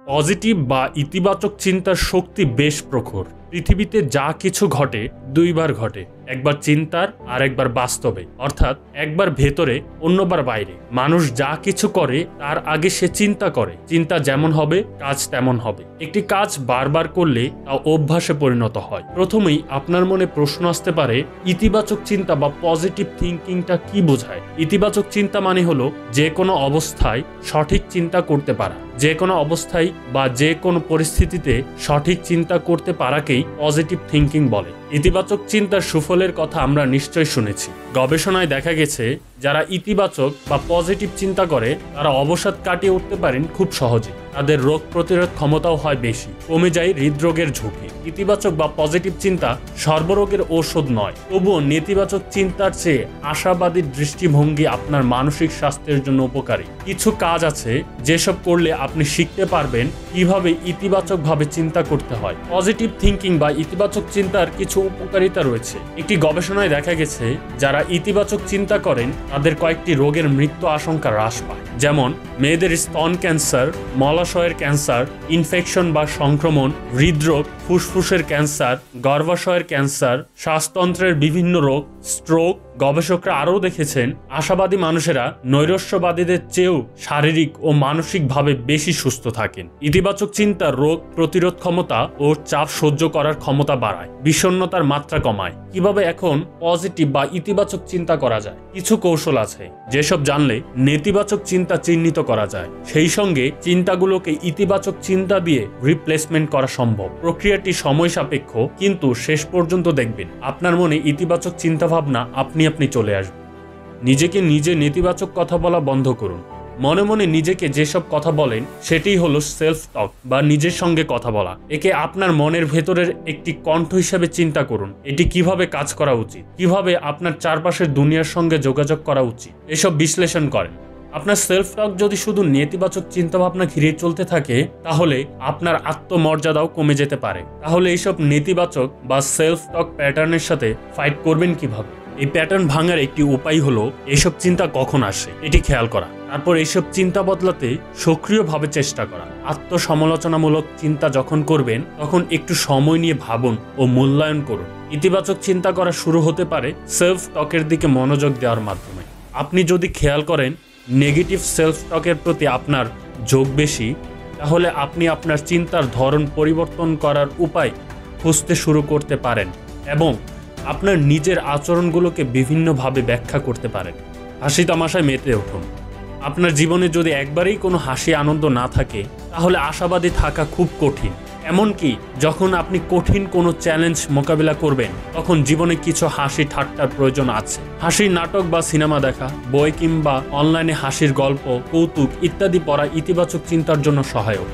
Positive বা ইতিবাচক চিন্তার শক্তি বেশ প্রখর। পৃথিবীতে যা কিছু ঘটে দুইবার ঘটে, একবার চিন্তার আর একবার বাস্তবে, অর্থাৎ একবার ভেতরে অন্যবার বাইরে। মানুষ যা কিছু করে তার আগে সে চিন্তা করে, চিন্তা যেমন হবে কাজ তেমন হবে। একটি কাজ বারবার করলে তা অভ্যাসে পরিণত হয়। প্রথমেই আপনার মনে প্রশ্ন আসতে পারে, ইতিবাচক চিন্তা বা পজিটিভ থিঙ্কিংটা কি বোঝায়? ইতিবাচক চিন্তা মানে হলো যে কোনো অবস্থায় সঠিক চিন্তা করতে পারা, যে কোনো অবস্থায় বা যে কোনো পরিস্থিতিতে সঠিক চিন্তা করতে পারাকেই পজিটিভ থিঙ্কিং বলে। ইতিবাচক চিন্তার সুফলের কথা আমরা নিশ্চয় শুনেছি। গবেষণায় দেখা গেছে যারা ইতিবাচক বা পজিটিভ চিন্তা করে তারা অবসাদ কাটিয়ে উঠতে পারেন খুব সহজে। তাদের রোগ প্রতিরোধ ক্ষমতাও হয় বেশি, কমে যায় হৃদরোগের ঝুঁকি। ইতিবাচক বা পজিটিভ চিন্তা সর্বরোগের ঔষধ নয়, তবুও নেতিবাচক চিন্তার চেয়ে আশাবাদী দৃষ্টিভঙ্গি আপনার মানসিক স্বাস্থ্যের জন্য উপকারী। কিছু কাজ আছে যেসব করলে আপনি শিখতে পারবেন কিভাবে ইতিবাচকভাবে চিন্তা করতে হয়। পজিটিভ থিঙ্কিং বা ইতিবাচক চিন্তার কিছু উপকারিতা রয়েছে। একটি গবেষণায় দেখা গেছে যারা ইতিবাচক চিন্তা করেন তাদের কয়েকটি রোগের মৃত্যু আশঙ্কা হ্রাস পায়, যেমন মেয়েদের স্তন ক্যান্সার, মলাশয়ের ক্যান্সার, ইনফেকশন বা সংক্রমণ, হৃদরোগ, ফুসফুসের ক্যান্সার, গর্ভাশয়ের ক্যান্সার, শ্বাসতন্ত্রের বিভিন্ন রোগ, স্ট্রোক। গবেষকরা আরও দেখেছেন আশাবাদী মানুষেরা নৈরাশ্যবাদীদের চেয়েও শারীরিক ও মানসিকভাবে বেশি সুস্থ থাকেন। ইতিবাচক চিন্তা রোগ প্রতিরোধ ক্ষমতা ও চাপ সহ্য করার ক্ষমতা বাড়ায়, বিষণ্ণতার মাত্রা কমায়। কিভাবে এখন পজিটিভ বা ইতিবাচক চিন্তা করা যায়? কিছু কৌশল আছে যেসব জানলে নেতিবাচক চিন্তা চিহ্নিত করা যায়, সেই সঙ্গে চিন্তাগুলোকে ইতিবাচক চিন্তা দিয়ে রিপ্লেসমেন্ট করা সম্ভব। প্রক্রিয়াটি সময় সাপেক্ষ, কিন্তু শেষ পর্যন্ত দেখবেন আপনার মনে ইতিবাচক চিন্তাভাবনা আপনি চলে আসবে। নিজেকে নিজে নেতিবাচক কথা বলা বন্ধ করুন। মনে মনে নিজেকে যেসব কথা বলেন সেটাই হলো সেলফ টক বা নিজের সঙ্গে কথা বলা। একে আপনার মনের ভেতরের একটি কণ্ঠ হিসাবে চিন্তা করুন। এটি কিভাবে কাজ করা উচিত, কিভাবে আপনার চারপাশের দুনিয়ার সঙ্গে যোগাযোগ করা উচিত, এসব বিশ্লেষণ করেন। আপনার সেলফ টক যদি শুধু নেতিবাচক চিন্তাভাবনা ঘিরে চলতে থাকে তাহলে আপনার আত্মমর্যাদাও কমে যেতে পারে। তাহলে এইসব নেতিবাচক বা সেলফ টক প্যাটার্নের সাথে ফাইট করবেন কিভাবে? এই প্যাটার্ন ভাঙার একটি উপায় হলো এসব চিন্তা কখন আসে এটি খেয়াল করা, তারপর এইসব চিন্তা বদলাতে সক্রিয়ভাবে চেষ্টা করা। আত্মসমালোচনামূলক চিন্তা যখন করবেন তখন একটু সময় নিয়ে ভাবুন ও মূল্যায়ন করুন। ইতিবাচক চিন্তা করা শুরু হতে পারে সেলফ টকের দিকে মনোযোগ দেওয়ার মাধ্যমে। আপনি যদি খেয়াল করেন নেগেটিভ সেলফ টকের প্রতি আপনার ঝোঁক বেশি, তাহলে আপনি আপনার চিন্তার ধরন পরিবর্তন করার উপায় খুঁজতে শুরু করতে পারেন এবং আপনার নিজের আচরণগুলোকে বিভিন্নভাবে ব্যাখ্যা করতে পারেন। হাসি তামাশায় মেতে উঠুন। আপনার জীবনে যদি একবারেই কোনো হাসি আনন্দ না থাকে তাহলে আশাবাদী থাকা খুব কঠিন। এমনকি যখন আপনি কঠিন কোনো চ্যালেঞ্জ মোকাবিলা করবেন তখন জীবনে কিছু হাসি ঠাট্টার প্রয়োজন আছে। হাসির নাটক বা সিনেমা দেখা, বই কিংবা অনলাইনে হাসির গল্প, কৌতুক ইত্যাদি পড়া ইতিবাচক চিন্তার জন্য সহায়ক।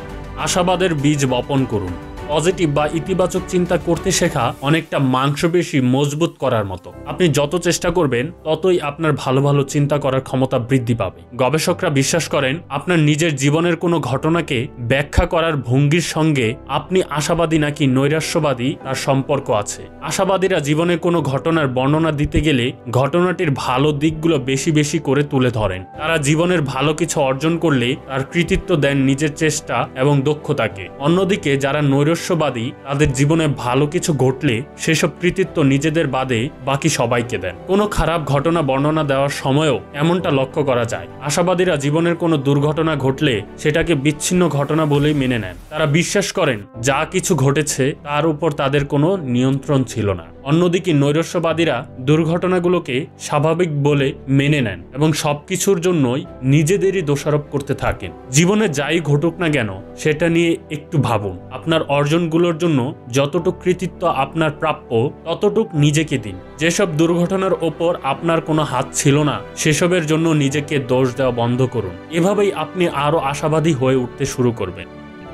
আশাবাদের বীজ বপন করুন। পজিটিভ বা ইতিবাচক চিন্তা করতে শেখা অনেকটা মাংসপেশি মজবুত করার মতো। আপনি যত চেষ্টা করবেন ততই আপনার ভালো ভালো চিন্তা করার ক্ষমতা বৃদ্ধি পাবে। গবেষকরা বিশ্বাস করেন আপনার নিজের জীবনের কোনো ঘটনাকে ব্যাখ্যা করার ভঙ্গির সঙ্গে আপনি আশাবাদী নাকি নৈরাশ্যবাদী তার সম্পর্ক আছে। আশাবাদীরা জীবনে কোনো ঘটনার বর্ণনা দিতে গেলে ঘটনাটির ভালো দিকগুলো বেশি বেশি করে তুলে ধরেন। তারা জীবনের ভালো কিছু অর্জন করলে তার কৃতিত্ব দেন নিজের চেষ্টা এবং দক্ষতাকে। অন্যদিকে যারা নৈরাশ্যবাদী তাদের জীবনে ভালো কিছু ঘটলে সেসব কৃতিত্ব নিজেদের বাদে বাকি সবাইকে দেন। কোনো খারাপ ঘটনা বর্ণনা দেওয়ার সময়ও এমনটা লক্ষ্য করা যায়। আশাবাদীরা জীবনের কোনো দুর্ঘটনা ঘটলে সেটাকে বিচ্ছিন্ন ঘটনা বলেই মেনে নেন। তারা বিশ্বাস করেন যা কিছু ঘটেছে তার উপর তাদের কোনো নিয়ন্ত্রণ ছিল না। অন্যদিকে নৈরাশ্যবাদীরা দুর্ঘটনাগুলোকে স্বাভাবিক বলে মেনে নেন এবং সবকিছুর জন্যই নিজেদেরই দোষারোপ করতে থাকেন। জীবনে যাই ঘটুক না কেন সেটা নিয়ে একটু ভাবুন। আপনার অর্জনগুলোর জন্য যতটুক কৃতিত্ব আপনার প্রাপ্য ততটুক নিজেকে দিন। যেসব দুর্ঘটনার ওপর আপনার কোনো হাত ছিল না সেসবের জন্য নিজেকে দোষ দেওয়া বন্ধ করুন। এভাবেই আপনি আরো আশাবাদী হয়ে উঠতে শুরু করবেন।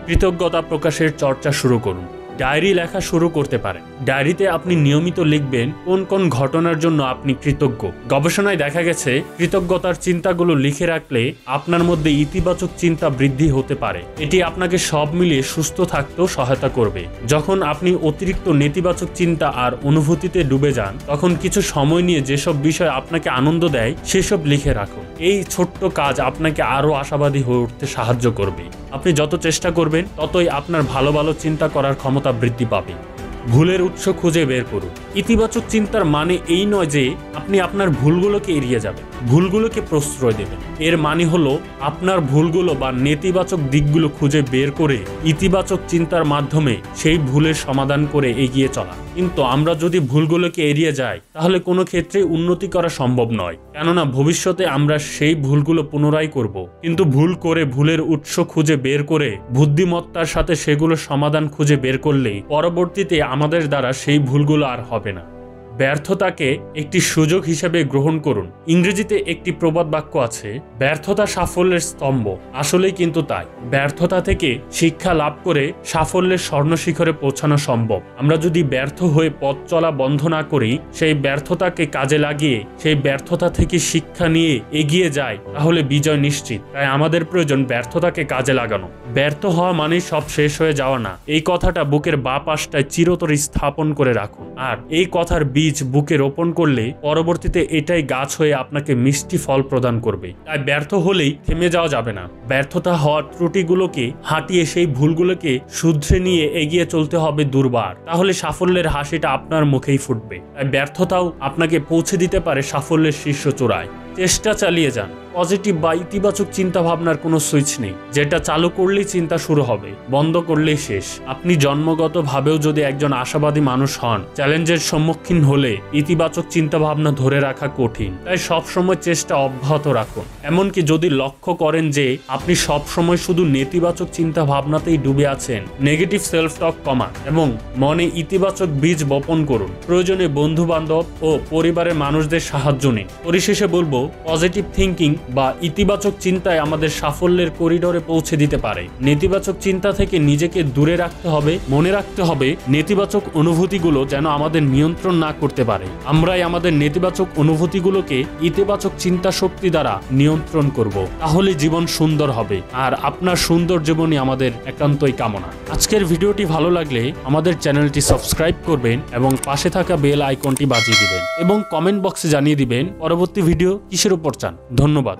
কৃতজ্ঞতা প্রকাশের চর্চা শুরু করুন। ডায়েরি লেখা শুরু করতে পারেন। ডায়েরিতে আপনি নিয়মিত লিখবেন কোন কোন ঘটনার জন্য আপনি কৃতজ্ঞ। গবেষণায় দেখা গেছে কৃতজ্ঞতার চিন্তাগুলো লিখে রাখলে আপনার মধ্যে ইতিবাচক চিন্তা বৃদ্ধি হতে পারে। এটি আপনাকে সব মিলিয়ে সুস্থ থাকতেও সহায়তা করবে। যখন আপনি অতিরিক্ত নেতিবাচক চিন্তা আর অনুভূতিতে ডুবে যান, তখন কিছু সময় নিয়ে যেসব বিষয় আপনাকে আনন্দ দেয় সেসব লিখে রাখুন। এই ছোট্ট কাজ আপনাকে আরও আশাবাদী হয়ে উঠতে সাহায্য করবে। আপনি যত চেষ্টা করবেন ততই আপনার ভালো ভালো চিন্তা করার ক্ষমতা বৃদ্ধি পাবে। ভুলের উৎস খুঁজে বের করুন। ইতিবাচক চিন্তার মানে এই নয় যে আপনি আপনার ভুলগুলোকে এড়িয়ে যাবেন, ভুলগুলোকে প্রশ্রয় দেবেন। এর মানে হলো আপনার ভুলগুলো বা নেতিবাচক দিকগুলো খুঁজে বের করে ইতিবাচক চিন্তার মাধ্যমে সেই ভুলের সমাধান করে এগিয়ে চলা। কিন্তু আমরা যদি ভুলগুলোকে এড়িয়ে যাই তাহলে কোনো ক্ষেত্রে উন্নতি করা সম্ভব নয়, কেননা ভবিষ্যতে আমরা সেই ভুলগুলো পুনরায় করব। কিন্তু ভুল করে ভুলের উৎস খুঁজে বের করে বুদ্ধিমত্তার সাথে সেগুলো সমাধান খুঁজে বের করলে পরবর্তীতে আমাদের দ্বারা সেই ভুলগুলো আর হবে না। ব্যর্থতাকে একটি সুযোগ হিসেবে গ্রহণ করুন। ইংরেজিতে একটি প্রবাদ বাক্য আছে, ব্যর্থতা সাফল্যের স্তম্ভ। আসলেই কিন্তু তাই। ব্যর্থতা থেকে শিক্ষা লাভ করে সাফল্যের স্বর্ণশিখরে পৌঁছানো সম্ভব। আমরা যদি ব্যর্থ হয়ে পথ চলা বন্ধ না করি, সেই ব্যর্থতাকে কাজে লাগিয়ে সেই ব্যর্থতা থেকে শিক্ষা নিয়ে এগিয়ে যাই, তাহলে বিজয় নিশ্চিত। তাই আমাদের প্রয়োজন ব্যর্থতাকে কাজে লাগানো। ব্যর্থ হওয়া মানে সব শেষ হয়ে যাওয়া না। এই কথাটা বুকের বাঁ পাশটায় চিরতরে স্থাপন করে রাখুন। আর এই কথার বীজ বুকে রোপণ করলে পরবর্তীতে এটাই গাছ হয়ে আপনাকে মিষ্টি ফল প্রদান করবে। তাই ব্যর্থ হলেই থেমে যাওয়া যাবে না। ব্যর্থতা হওয়ার ত্রুটিগুলোকে হাঁটিয়ে সেই ভুলগুলোকে শুধরে নিয়ে এগিয়ে চলতে হবে দুর্বার। তাহলে সাফল্যের হাসিটা আপনার মুখেই ফুটবে। তাই ব্যর্থতাও আপনাকে পৌঁছে দিতে পারে সাফল্যের শীর্ষ চূড়ায়। চেষ্টা চালিয়ে যান। পজিটিভ বা ইতিবাচক চিন্তা ভাবনার কোনো সুইচ নেই, যেটা চালু করলেই চিন্তা শুরু হবে, বন্ধ করলেই শেষ। আপনি জন্মগতভাবেও যদি একজন আশাবাদী মানুষ হন, চ্যালেঞ্জের সম্মুখীন হলে ইতিবাচক চিন্তা ভাবনা ধরে রাখা কঠিন। তাই সবসময় চেষ্টা অব্যাহত রাখুন। এমনকি যদি লক্ষ্য করেন যে আপনি সবসময় শুধু নেতিবাচক চিন্তা ভাবনাতেই ডুবে আছেন, নেগেটিভ সেলফ টক কমান এবং মনে ইতিবাচক বীজ বপন করুন। প্রয়োজনে বন্ধু বান্ধব ও পরিবারের মানুষদের সাহায্য নিন। পরিশেষে বলবো, পজিটিভ থিঙ্কিং বা ইতিবাচক চিন্তায় আমাদের সাফল্যের করিডোরে পৌঁছে দিতে পারে। নেতিবাচক চিন্তা থেকে নিজেকে দূরে রাখতে হবে। মনে রাখতে হবে, নেতিবাচক অনুভূতিগুলো যেন আমাদের নিয়ন্ত্রণ না করতে পারে। আমরাই আমাদের নেতিবাচক অনুভূতিগুলোকে ইতিবাচক চিন্তা শক্তি দ্বারা নিয়ন্ত্রণ করব। তাহলে জীবন সুন্দর হবে। আর আপনার সুন্দর জীবনই আমাদের একান্তই কামনা। আজকের ভিডিওটি ভালো লাগলে আমাদের চ্যানেলটি সাবস্ক্রাইব করবেন এবং পাশে থাকা বেল আইকনটি বাজিয়ে দিবেন এবং কমেন্ট বক্সে জানিয়ে দিবেন পরবর্তী ভিডিও কিসের উপর চান। ধন্যবাদ।